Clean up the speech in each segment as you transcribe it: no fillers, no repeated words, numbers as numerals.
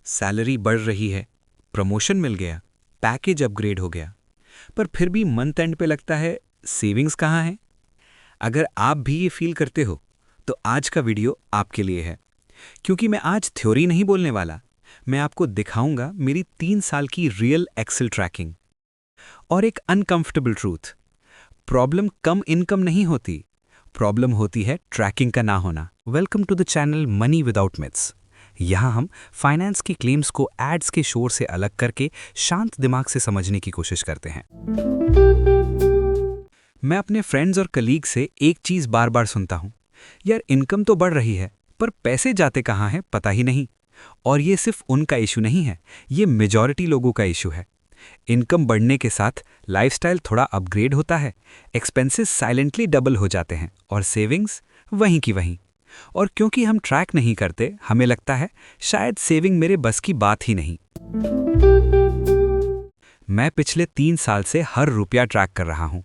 Salary बढ़ रही है, प्रमोशन मिल गया, पैकेज अपग्रेड हो गया, पर फिर भी मंथ एंड पे लगता है सेविंग्स कहाँ है। अगर आप भी ये फील करते हो तो आज का वीडियो आपके लिए है, क्योंकि मैं आज थ्योरी नहीं बोलने वाला। मैं आपको दिखाऊंगा मेरी 3 साल की रियल एक्सेल ट्रैकिंग। और एक अनकंफर्टेबल ट्रूथ, प्रॉब्लम कम इनकम नहीं होती, प्रॉब्लम होती है ट्रैकिंग का ना होना। Welcome to the channel money without myths. यहाँ हम फाइनेंस की क्लेम्स को एड्स के शोर से अलग करके शांत दिमाग से समझने की कोशिश करते हैं। मैं अपने फ्रेंड्स और कलीग से एक चीज़ बार बार सुनता हूँ, यार इनकम तो बढ़ रही है पर पैसे जाते कहाँ हैं पता ही नहीं। और ये सिर्फ उनका इशू नहीं है, ये मेजॉरिटी लोगों का इशू है। इनकम बढ़ने के साथ लाइफस्टाइल थोड़ा अपग्रेड होता है, एक्सपेंसेस साइलेंटली डबल हो जाते हैं और सेविंग्स वहीं की वहीं। और क्योंकि हम ट्रैक नहीं करते, हमें लगता है शायद सेविंग मेरे बस की बात ही नहीं। मैं पिछले 3 साल से हर रुपया ट्रैक कर रहा हूँ।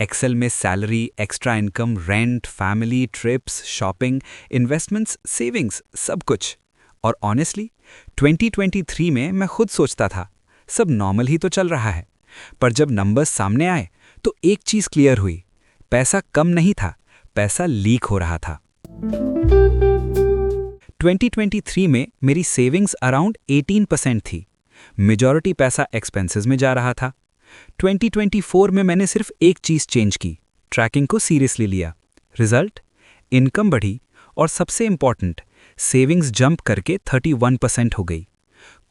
एक्सेल में salary, extra income, rent, family, trips, shopping, investments, savings, सब कुछ। और ऑनेस्टली 2023 में मैं खुद सोचता था सब नॉर्मल ही तो चल रहा है, पर जब नंबर्स सामने आए तो एक चीज़ क्लियर हुई, पैसा कम नहीं था, पैसा लीक हो रहा था। 2023 में मेरी सेविंग्स अराउंड 18% थी, मेजॉरिटी पैसा एक्सपेंसेस में जा रहा था। 2024 में मैंने सिर्फ एक चीज़ चेंज की, ट्रैकिंग को सीरियसली लिया। रिजल्ट, इनकम बढ़ी और सबसे इंपॉर्टेंट, सेविंग्स जंप करके 31% हो गई।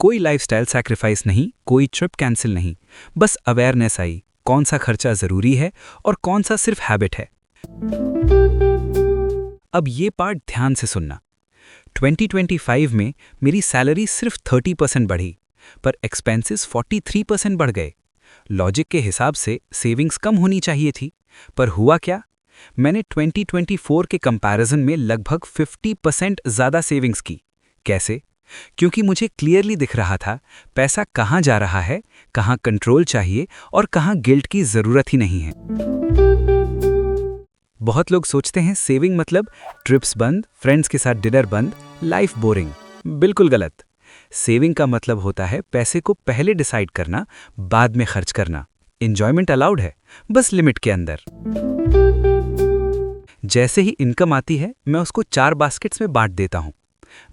कोई लाइफस्टाइल सैक्रिफाइस नहीं, कोई ट्रिप कैंसिल नहीं, बस अवेयरनेस आई, कौन सा खर्चा ज़रूरी है और कौन सा सिर्फ हैबिट है। अब ये पार्ट ध्यान से सुनना। 2025 में मेरी सैलरी सिर्फ 30% बढ़ी, पर एक्सपेंसेस 43% बढ़ गए। लॉजिक के हिसाब से सेविंग्स कम होनी चाहिए थी, पर हुआ क्या? मैंने 2024 के कंपैरिजन में लगभग 50% ज़्यादा सेविंग्स की। कैसे? क्योंकि मुझे क्लियरली दिख रहा था पैसा कहाँ जा रहा है, कहाँ कंट्रोल चाहिए और कहाँ गिल्ट की ज़रूरत ही नहीं है। बहुत लोग सोचते हैं सेविंग मतलब ट्रिप्स बंद, फ्रेंड्स के साथ डिनर बंद, लाइफ बोरिंग। बिल्कुल गलत। सेविंग का मतलब होता है पैसे को पहले डिसाइड करना, बाद में खर्च करना। एंजॉयमेंट अलाउड है, बस लिमिट के अंदर। जैसे ही इनकम आती है, मैं उसको 4 बास्केट्स में बांट देता हूँ।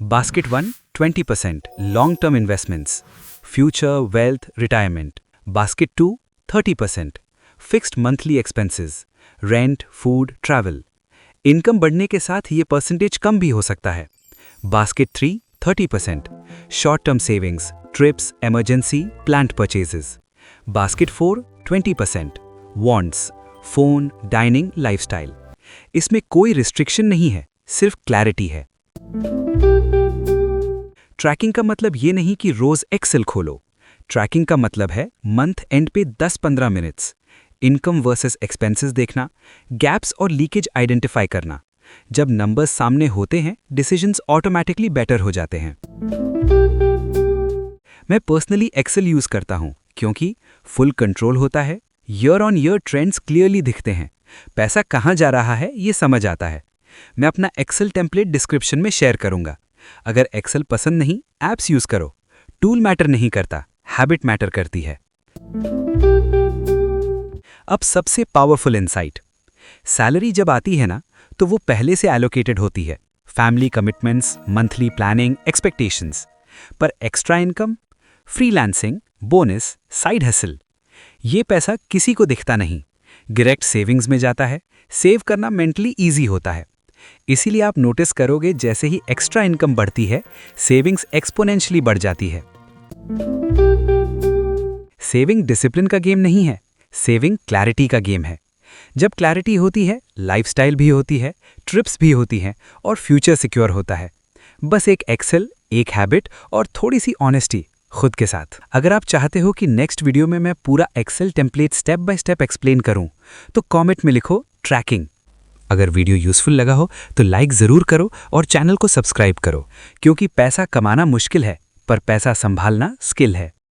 Basket 1 20% long term investments, future, wealth, retirement. Basket 2 30% fixed monthly expenses, rent, food, travel. Income बढ़ने के साथ ये परसेंटेज कम भी हो सकता है। Basket 3 30% short term savings, trips, emergency, planned purchases. Basket 4 20% wants, phone, dining, lifestyle. इसमें कोई रिस्ट्रिक्शन नहीं है, सिर्फ क्लैरिटी है। ट्रैकिंग का मतलब ये नहीं कि रोज एक्सेल खोलो। ट्रैकिंग का मतलब है मंथ एंड पे 10-15 मिनट्स इनकम वर्सेस एक्सपेंसेस देखना, गैप्स और लीकेज आइडेंटिफाई करना। जब नंबर्स सामने होते हैं, डिसीजंस ऑटोमेटिकली बेटर हो जाते हैं। मैं पर्सनली एक्सेल यूज करता हूं क्योंकि फुल कंट्रोल होता है, year on year trends clearly दिखते हैं, पैसा कहां जा रहा है ये समझ आता है। मैं अपना एक्सेल टेम्पलेट डिस्क्रिप्शन में शेयर करूंगा। अगर एक्सेल पसंद नहीं, एप्स यूज करो। टूल मैटर नहीं करता, हैबिट मैटर करती है। अब सबसे पावरफुल इनसाइट, सैलरी जब आती है ना, तो वो पहले से एलोकेटेड होती है, family commitments, monthly planning, expectations. पर extra income, freelancing, bonus, side hustle, ये पैसा किसी को दिखता नहीं, डायरेक्ट सेविंग्स में जाता है। सेव करना मेंटली ईजी होता है। इसीलिए आप नोटिस करोगे जैसे ही एक्स्ट्रा इनकम बढ़ती है, सेविंग्स एक्सपोनेंशियली बढ़ जाती है। सेविंग डिसिप्लिन का गेम नहीं है, सेविंग क्लैरिटी का गेम है। जब क्लैरिटी होती है, लाइफस्टाइल भी होती है, ट्रिप्स भी होती हैं और फ्यूचर सिक्योर होता है। बस एक एक्सेल, एक हैबिट और थोड़ी सी ऑनेस्टी खुद के साथ। अगर आप चाहते हो कि नेक्स्ट वीडियो में मैं पूरा Excel template step by step explain करूं, तो कमेंट में लिखो ट्रैकिंग। अगर वीडियो यूजफुल लगा हो तो लाइक ज़रूर करो और चैनल को सब्सक्राइब करो, क्योंकि पैसा कमाना मुश्किल है, पर पैसा संभालना स्किल है।